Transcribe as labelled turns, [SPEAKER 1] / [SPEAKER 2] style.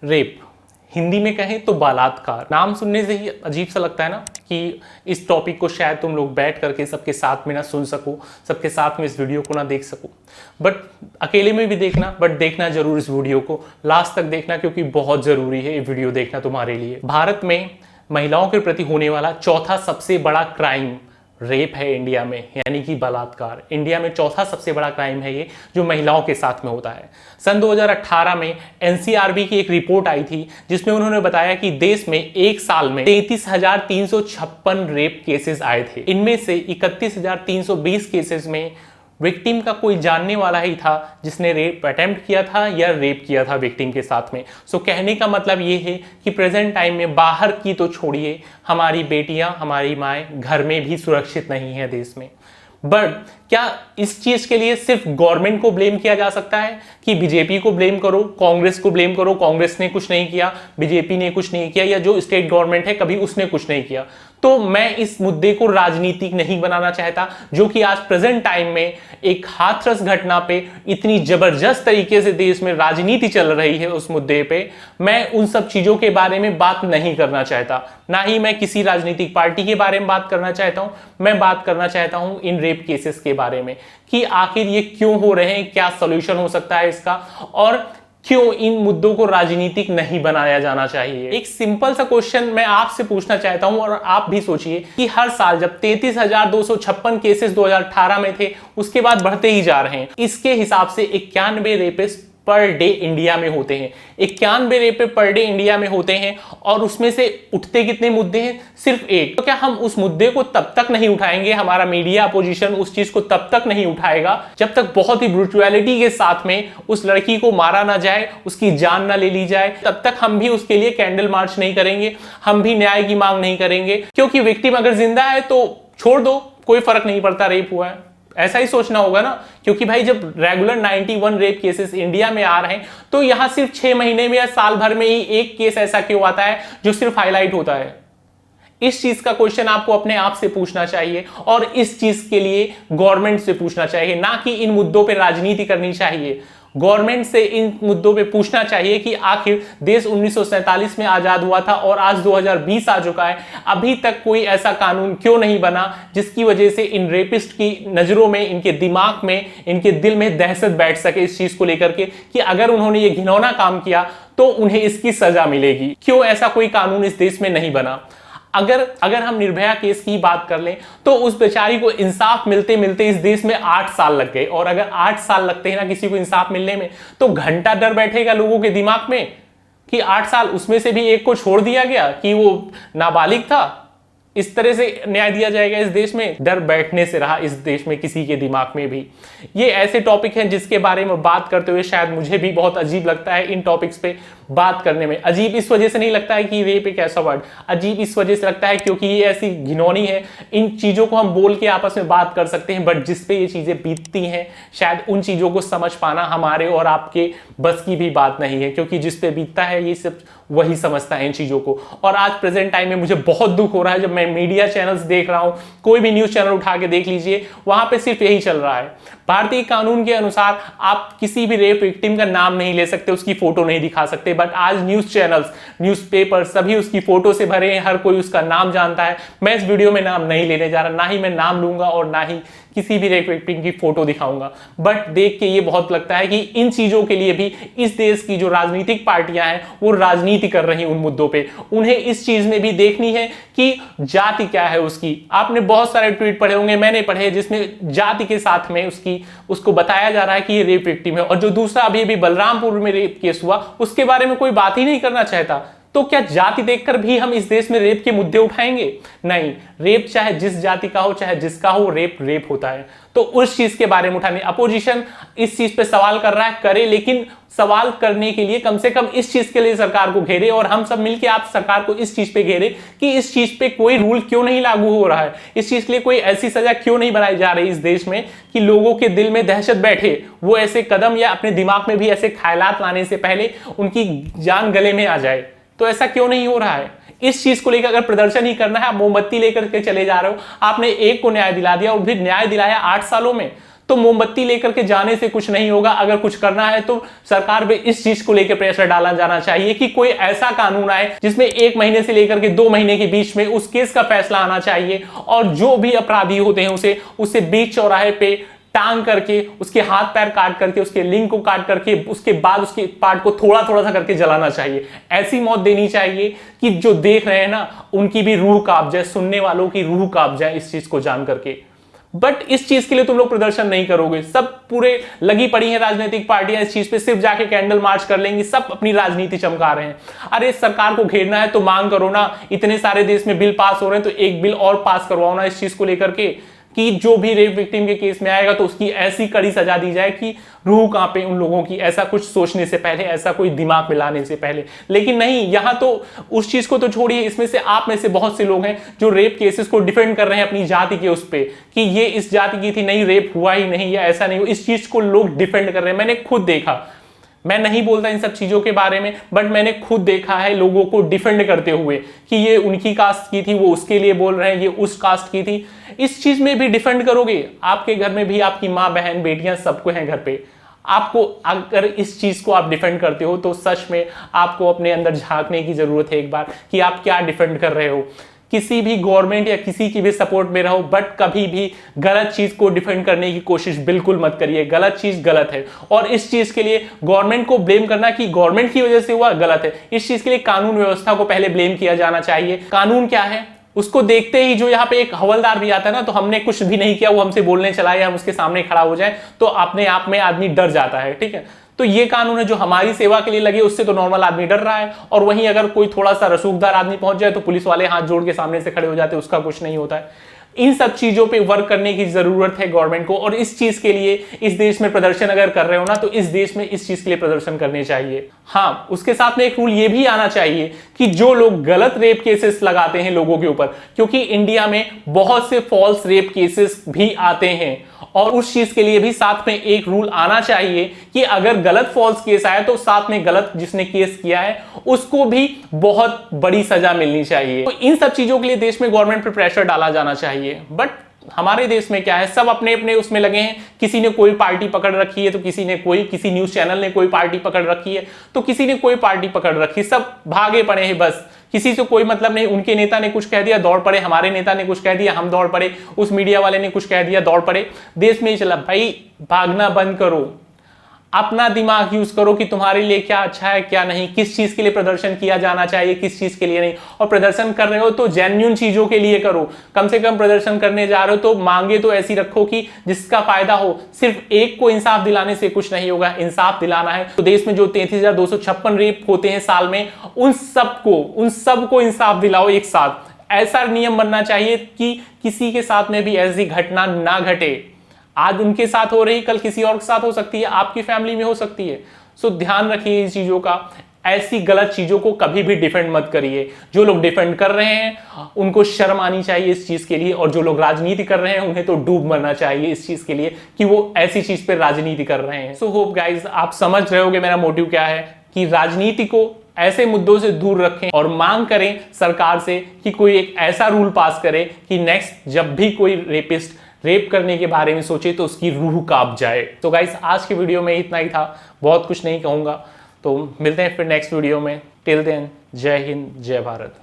[SPEAKER 1] Rape, Hindi में कहें तो बलात्कार। नाम सुनने से ही अजीब सा लगता है ना कि इस टॉपिक को शायद तुम लोग बैठ करके सबके साथ में ना सुन सको, सबके साथ में इस वीडियो को ना देख सको। बट अकेले में भी देखना, बट देखना जरूर इस वीडियो को, लास्ट तक देखना, क्योंकि बहुत ज़रूरी है ये वीडियो देखना तुम्हारे लिए। भारत में महिलाओं के प्रति होने वाला चौथा सबसे बड़ा क्राइम रेप है इंडिया में, यानी कि बलात्कार। इंडिया में चौथा सबसे बड़ा क्राइम है ये, जो महिलाओं के साथ में होता है। सन 2018 में एनसीआरबी की एक रिपोर्ट आई थी जिसमें उन्होंने बताया कि देश में एक साल में 33,356 रेप केसेस आए थे। इनमें से 31,320 केसेस में विक्टिम का कोई जानने वाला ही था जिसने रेप अटेम्प्ट किया था या रेप किया था विक्टिम के साथ में। सो कहने का मतलब ये है कि प्रेजेंट टाइम में बाहर की तो छोड़िए, हमारी बेटियां, हमारी माएँ घर में भी सुरक्षित नहीं है देश में। बट क्या इस चीज के लिए सिर्फ गवर्नमेंट को ब्लेम किया जा सकता है कि बीजेपी को ब्लेम करो, कांग्रेस को ब्लेम करो, कांग्रेस ने कुछ नहीं किया, बीजेपी ने कुछ नहीं किया, या जो स्टेट गवर्नमेंट है कभी उसने कुछ नहीं किया? तो मैं इस मुद्दे को राजनीतिक नहीं बनाना चाहता, जो कि आज प्रेजेंट टाइम में एक हाथरस घटना पे इतनी जबरदस्त तरीके से देश में राजनीति चल रही है। उस मुद्दे पे मैं उन सब चीजों के बारे में बात नहीं करना चाहता, ना ही मैं किसी राजनीतिक पार्टी के बारे में बात करना चाहता हूं। मैं बात करना चाहता हूं इन रेप केसेस के बारे में कि आखिर ये क्यों हो रहे हैं, क्या सॉल्यूशन हो सकता है इसका, और क्यों इन मुद्दों को राजनीतिक नहीं बनाया जाना चाहिए। एक सिंपल सा क्वेश्चन मैं आपसे पूछना चाहता हूं, और आप भी सोचिए कि हर साल जब 33,256 केसेस 2018 में थे, उसके बाद बढ़ते ही जा रहे हैं। इसके हिसाब से 91 रेपिस्ट पर डे इंडिया में होते हैं। 91 रेप पर डे इंडिया में होते हैं, और उसमें से उठते कितने मुद्दे हैं? सिर्फ एक। तो क्या हम उस मुद्दे को तब तक नहीं उठाएंगे, हमारा मीडिया अपोजिशन उस चीज को तब तक नहीं उठाएगा जब तक बहुत ही ब्रूटैलिटी के साथ में उस लड़की को मारा ना जाए, उसकी जान ना ले ली जाए? तब तक हम भी उसके लिए कैंडल मार्च नहीं करेंगे, हम भी न्याय की मांग नहीं करेंगे, क्योंकि विक्टिम अगर जिंदा है तो छोड़ दो, कोई फर्क नहीं पड़ता, रेप हुआ है, ऐसा ही सोचना होगा ना। क्योंकि भाई जब रेगुलर 91 रेप केसेस इंडिया में आ रहे हैं, तो यहां सिर्फ 6 महीने में या साल भर में ही एक केस ऐसा क्यों आता है जो सिर्फ हाईलाइट होता है? इस चीज का क्वेश्चन आपको अपने आप से पूछना चाहिए, और इस चीज के लिए गवर्नमेंट से पूछना चाहिए, ना कि इन मुद्दों पर राजनीति करनी चाहिए। गवर्नमेंट से इन मुद्दों पे पूछना चाहिए कि आखिर देश 1947 में आजाद हुआ था और आज 2020 आ चुका है, अभी तक कोई ऐसा कानून क्यों नहीं बना जिसकी वजह से इन रेपिस्ट की नजरों में, इनके दिमाग में, इनके दिल में दहशत बैठ सके इस चीज को लेकर के कि अगर उन्होंने ये घिनौना काम किया तो उन्हें इसकी सजा मिलेगी। क्यों ऐसा कोई कानून इस देश में नहीं बना? अगर हम निर्भया केस की बात कर लें तो उस बेचारी को इंसाफ मिलते मिलते इस देश में 8 साल लग गए, और अगर 8 साल लगते हैं ना किसी को इंसाफ मिलने में, तो घंटा डर बैठेगा लोगों के दिमाग में कि 8 साल, उसमें से भी एक को छोड़ दिया गया कि वो नाबालिग था, इस तरह से न्याय दिया जाएगा इस देश में? डर बैठने से रहा इस देश में किसी के दिमाग में भी। ये ऐसे टॉपिक हैं जिसके बारे में बात करते हुए शायद मुझे भी बहुत अजीब लगता है इन टॉपिक्स पे बात करने में। अजीब इस वजह से नहीं लगता है कि रेप एक ऐसा वर्ड, अजीब इस वजह से लगता है क्योंकि ये ऐसी घिनौनी है, इन चीजों को हम बोल के आपस में बात कर सकते हैं, बट जिस पे ये चीजें बीतती हैं शायद उन चीजों को समझ पाना हमारे और आपके बस की भी बात नहीं है, क्योंकि जिस पे बीतता है ये सब वही समझता है इन चीजों को। और आज प्रेजेंट टाइम में मुझे बहुत दुख हो रहा है जब मैं मीडिया चैनल्स देख रहा हूं, कोई भी न्यूज चैनल उठा के देख लीजिए, वहां पे सिर्फ यही चल रहा है। भारतीय कानून के अनुसार आप किसी भी रेप विक्टिम का नाम नहीं ले सकते, उसकी फोटो नहीं दिखा सकते, बट आज न्यूज चैनल्स, न्यूज़पेपर सभी उसकी फोटो से भरे हैं, हर कोई उसका नाम जानता है। मैं इस वीडियो में नाम नहीं लेने जा रहा, ना ही मैं नाम लूंगा और ना ही किसी भी रेप विक्टिम की फोटो दिखाऊंगा, बट देख के ये बहुत लगता है कि इन चीजों के लिए भी इस देश की जो राजनीतिक पार्टियां हैं वो राजनीति कर रही उन मुद्दों पे। उन्हें इस चीज में भी देखनी है कि जाति क्या है उसकी। आपने बहुत सारे ट्वीट पढ़े होंगे, मैंने पढ़े, जिसमें जाति के साथ में उसको बताया जा रहा है कि ये रेप विक्टिम है, और जो दूसरा अभी बलरामपुर में रेप केस हुआ उसके बारे में कोई बात ही नहीं करना चाहता। तो क्या जाति देखकर भी हम इस देश में रेप के मुद्दे उठाएंगे? नहीं, रेप चाहे जिस जाति का हो, चाहे जिसका हो, रेप होता है। तो उस चीज के बारे में उठाने, अपोजिशन इस चीज पे सवाल कर रहा है, करे, लेकिन सवाल करने के लिए कम से कम इस चीज के लिए सरकार को घेरे, और हम सब मिलकर आप सरकार को इस चीज पे घेरे कि इस चीज पे कोई रूल क्यों नहीं लागू हो रहा है, इस चीज के लिए कोई ऐसी सजा क्यों नहीं बनाई जा रही इस देश में कि लोगों के दिल में दहशत बैठे, वो ऐसे कदम या अपने दिमाग में भी ऐसे ख्यालात लाने से पहले उनकी जान गले में आ जाए। तो ऐसा क्यों नहीं हो रहा है? इस चीज को लेकर अगर प्रदर्शन ही करना है, आप मोमबत्ती लेकर के चले जा रहे हो, आपने एक को न्याय दिला दिया और फिर न्याय दिलाया 8 सालों में, तो मोमबत्ती लेकर के जाने से कुछ नहीं होगा। अगर कुछ करना है तो सरकार पे इस चीज को लेकर प्रेशर डाला जाना चाहिए कि कोई ऐसा कानून आए जिसमें 1 महीने से लेकर के 2 महीने के बीच में उस केस का फैसला आना चाहिए, और जो भी अपराधी होते हैं उसे बीच चौराहे पे टांग करके, उसके हाथ पैर काट करके, उसके लिंग को काट करके, उसके बाद उसके पार्ट को थोड़ा थोड़ा सा करके जलाना चाहिए। ऐसी मौत देनी चाहिए कि जो देख रहे हैं ना उनकी भी रूह कांप जाए, सुनने वालों की रूह कांप जाए इस चीज को जान करके। बट इस चीज के लिए तुम लोग प्रदर्शन नहीं करोगे। सब पूरे लगी पड़ी हैं राजनीतिक पार्टियां इस चीज पे, सिर्फ जाके कैंडल मार्च कर लेंगी, सब अपनी राजनीति चमका रहे हैं। अरे सरकार को घेरना है तो मांग करो ना, इतने सारे देश में बिल पास हो रहे हैं तो एक बिल और पास करवाओ ना इस चीज को लेकर के कि जो भी रेप विक्टिम के केस में आएगा तो उसकी ऐसी कड़ी सजा दी जाए कि रूह कांपे उन लोगों की, ऐसा कुछ सोचने से पहले, ऐसा कोई दिमाग में लाने से पहले। लेकिन नहीं, यहां तो उस चीज को तो छोड़िए, इसमें से आप में से बहुत से लोग हैं जो रेप केसेस को डिफेंड कर रहे हैं अपनी जाति के उस पे कि ये इस जाति की थी, नहीं रेप हुआ ही नहीं या ऐसा नहीं, इस चीज को लोग डिफेंड कर रहे हैं। मैंने खुद देखा, मैं नहीं बोलता इन सब चीजों के बारे में, बट मैंने खुद देखा है लोगों को डिफेंड करते हुए कि ये उनकी कास्ट की थी, वो उसके लिए बोल रहे हैं, ये उस कास्ट की थी। इस चीज में भी डिफेंड करोगे, आपके घर में भी आपकी माँ बहन बेटियां सबको हैं घर पे, आपको अगर इस चीज को आप डिफेंड करते हो तो सच में आपको अपने अंदर झांकने की जरूरत है एक बार कि आप क्या डिफेंड कर रहे हो। किसी भी गवर्नमेंट या किसी की भी सपोर्ट में रहो, बट कभी भी गलत चीज को डिफेंड करने की कोशिश बिल्कुल मत करिए। गलत चीज गलत है, और इस चीज के लिए गवर्नमेंट को ब्लेम करना कि गवर्नमेंट की वजह से हुआ गलत है। इस चीज के लिए कानून व्यवस्था को पहले ब्लेम किया जाना चाहिए। कानून क्या है उसको देखते ही जो यहाँ पे एक हवलदार भी आता है ना, तो हमने कुछ भी नहीं किया, वो हमसे बोलने चला या हम उसके सामने खड़ा हो जाए तो अपने आप में आदमी डर जाता है। ठीक है, तो ये कानून है जो हमारी सेवा के लिए लगे, उससे तो नॉर्मल आदमी डर रहा है। और वहीं अगर कोई थोड़ा सा रसूखदार आदमी पहुंच जाए तो पुलिस वाले हाथ जोड़ के सामने से खड़े हो जाते हैं, उसका कुछ नहीं होता है। इन सब चीजों पे वर्क करने की जरूरत है गवर्नमेंट को, और इस चीज के लिए इस देश में प्रदर्शन अगर कर रहे हो ना तो इस देश में इस चीज के लिए प्रदर्शन करने चाहिए। हाँ, उसके साथ में एक रूल ये भी आना चाहिए कि जो लोग गलत रेप केसेस लगाते हैं लोगों के ऊपर, क्योंकि इंडिया में बहुत से फॉल्स रेप केसेस भी आते हैं, और उस चीज के लिए भी साथ में एक रूल आना चाहिए कि अगर गलत फॉल्स केस आए तो साथ में गलत जिसने केस किया है उसको भी बहुत बड़ी सजा मिलनी चाहिए। तो इन सब चीजों के लिए देश में गवर्नमेंट पर प्रेशर डाला जाना चाहिए। बट हमारे देश में क्या है, सब अपने अपने उसमें लगे हैं। किसी ने कोई पार्टी पकड़ रखी है तो किसी ने कोई, किसी न्यूज चैनल ने कोई पार्टी पकड़ रखी है तो किसी ने कोई पार्टी पकड़ रखी, सब भागे पड़े हैं बस, किसी से कोई मतलब नहीं। उनके नेता ने कुछ कह दिया दौड़ पड़े, हमारे नेता ने कुछ कह दिया हम दौड़ पड़े, उस मीडिया वाले ने कुछ कह दिया दौड़ पड़े। देश में ही चला। भाई भागना बंद करो, अपना दिमाग यूज करो कि तुम्हारे लिए क्या अच्छा है क्या नहीं, किस चीज के लिए प्रदर्शन किया जाना चाहिए, किस चीज के लिए नहीं। और प्रदर्शन कर रहे हो तो जेन्युइन चीजों के लिए करो। कम से कम प्रदर्शन करने जा रहे हो तो मांगे तो ऐसी रखो कि जिसका फायदा हो। सिर्फ एक को इंसाफ दिलाने से कुछ नहीं होगा, इंसाफ दिलाना है तो देश में जो 33,256 रेप होते हैं साल में, उन सबको इंसाफ दिलाओ एक साथ। ऐसा नियम बनना चाहिए कि किसी के साथ में भी ऐसी घटना ना घटे। आज उनके साथ हो रही, कल किसी और के साथ हो सकती है, आपकी फैमिली में हो सकती है। सो ध्यान रखिए इस चीजों का। ऐसी गलत चीजों को कभी भी डिफेंड मत करिए। जो लोग डिफेंड कर रहे हैं उनको शर्म आनी चाहिए इस चीज के लिए, और जो लोग राजनीति कर रहे हैं उन्हें तो डूब मरना चाहिए इस चीज के लिए कि वो ऐसी चीज पर राजनीति कर रहे हैं। सो होप गाइज आप समझ रहे होगे मेरा मोटिव क्या है, कि राजनीति को ऐसे मुद्दों से दूर रखें और मांग करें सरकार से कि कोई एक ऐसा रूल पास करे कि नेक्स्ट जब भी कोई रेपिस्ट रेप करने के बारे में सोचे तो उसकी रूह कांप जाए। तो गाइस आज की वीडियो में इतना ही था, बहुत कुछ नहीं कहूंगा, तो मिलते हैं फिर नेक्स्ट वीडियो में। टिल देन जय हिंद जय भारत।